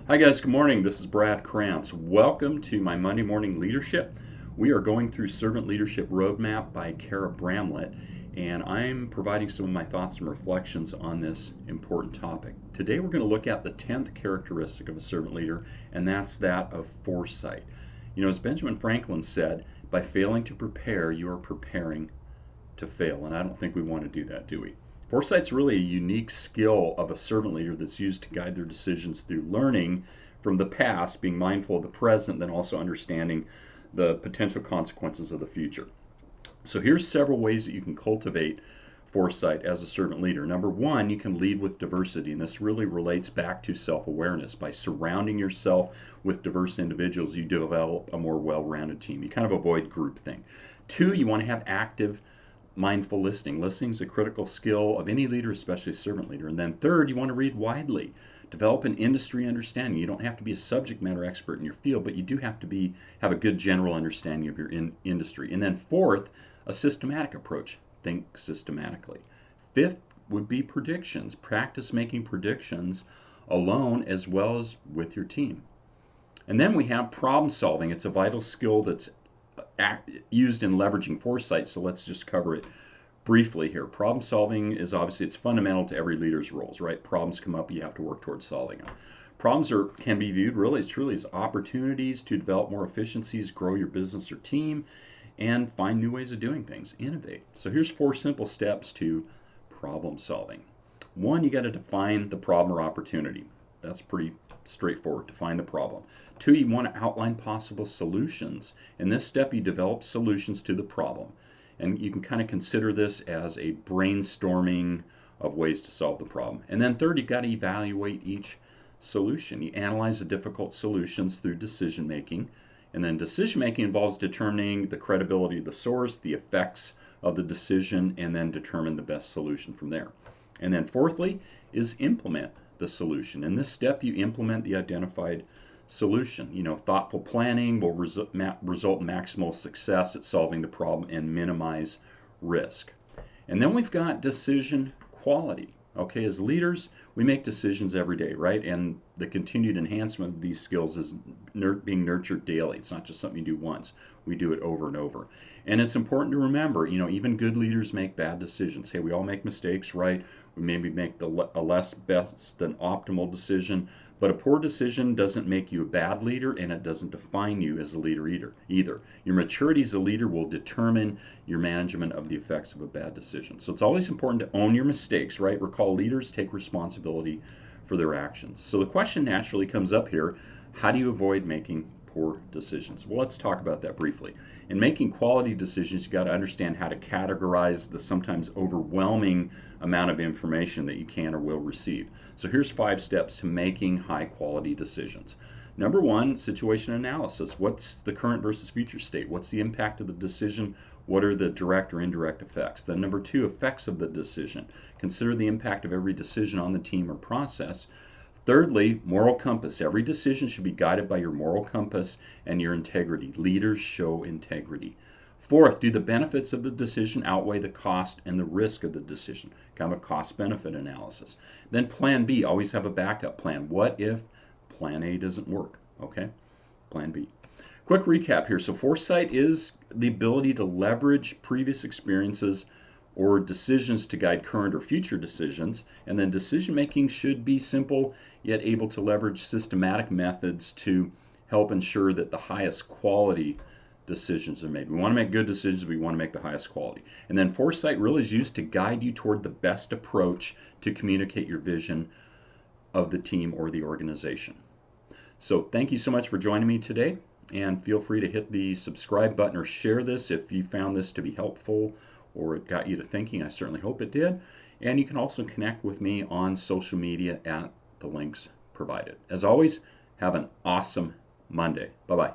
Hi guys, good morning. This is Brad Krantz. Welcome to my Monday Morning Leadership. We are going through Servant Leadership Roadmap by Kara Bramlett, and I'm providing some of my thoughts and reflections on this important topic. Today we're going to look at the 10th characteristic of a servant leader, and that's that of foresight. You know, as Benjamin Franklin said, by failing to prepare, you are preparing to fail, and I don't think we want to do that, do we? Foresight's really a unique skill of a servant leader that's used to guide their decisions through learning from the past, being mindful of the present, then also understanding the potential consequences of the future. So here's several ways that you can cultivate foresight as a servant leader. Number one, you can lead with diversity, and this really relates back to self-awareness. By surrounding yourself with diverse individuals, you develop a more well-rounded team. You kind of avoid groupthink. Two, you want to have active mindful listening. Listening is a critical skill of any leader, especially a servant leader. And then third, you want to read widely. Develop an industry understanding. You don't have to be a subject matter expert in your field, but you do have to have a good general understanding of your industry. And then fourth, a systematic approach. Think systematically. Fifth would be predictions. Practice making predictions alone as well as with your team. And then we have problem solving. It's a vital skill that's used in leveraging foresight, so let's just cover it briefly here. Problem solving is obviously, it's fundamental to every leader's roles, right? Problems come up, you have to work towards solving them. Problems can be viewed really truly as opportunities to develop more efficiencies, grow your business or team, and find new ways of doing things, innovate. So here's 4 simple steps to problem solving. One, you got to define the problem or opportunity. That's pretty straightforward. Define the problem. 2, you want to outline possible solutions. In this step, you develop solutions to the problem. And you can kind of consider this as a brainstorming of ways to solve the problem. And then third, you've got to evaluate each solution. You analyze the difficult solutions through decision making. And then decision making involves determining the credibility of the source, the effects of the decision, and then determine the best solution from there. And then fourthly is implement the solution. In this step, you implement the identified solution. You know, thoughtful planning will result in maximal success at solving the problem and minimize risk. And then we've got decision quality. Okay, as leaders, we make decisions every day, right? And the continued enhancement of these skills is being nurtured daily. It's not just something you do once. We do it over and over. And it's important to remember, you know, even good leaders make bad decisions. Hey, we all make mistakes, right? We maybe make a less best than optimal decision, but a poor decision doesn't make you a bad leader, and it doesn't define you as a leader either. Your maturity as a leader will determine your management of the effects of a bad decision. So it's always important to own your mistakes, right? Recall, leaders take responsibility for their actions. So the question naturally comes up here, how do you avoid making poor decisions? Well, let's talk about that briefly. In making quality decisions, you got to understand how to categorize the sometimes overwhelming amount of information that you can or will receive. So here's 5 steps to making high quality decisions. Number 1, situation analysis. What's the current versus future state? What's the impact of the decision? What are the direct or indirect effects? Then number 2, effects of the decision. Consider the impact of every decision on the team or process. Thirdly, moral compass. Every decision should be guided by your moral compass and your integrity. Leaders show integrity. Fourth, do the benefits of the decision outweigh the cost and the risk of the decision? Kind of a cost-benefit analysis. Then plan B, always have a backup plan. What if plan A doesn't work? Okay, plan B. Quick recap here. So foresight is the ability to leverage previous experiences or decisions to guide current or future decisions. And then decision making should be simple, yet able to leverage systematic methods to help ensure that the highest quality decisions are made. We want to make good decisions, we want to make the highest quality. And then foresight really is used to guide you toward the best approach to communicate your vision of the team or the organization. So thank you so much for joining me today, and feel free to hit the subscribe button or share this if you found this to be helpful or it got you to thinking. I certainly hope it did. And you can also connect with me on social media at the links provided. As always, have an awesome Monday. Bye-bye.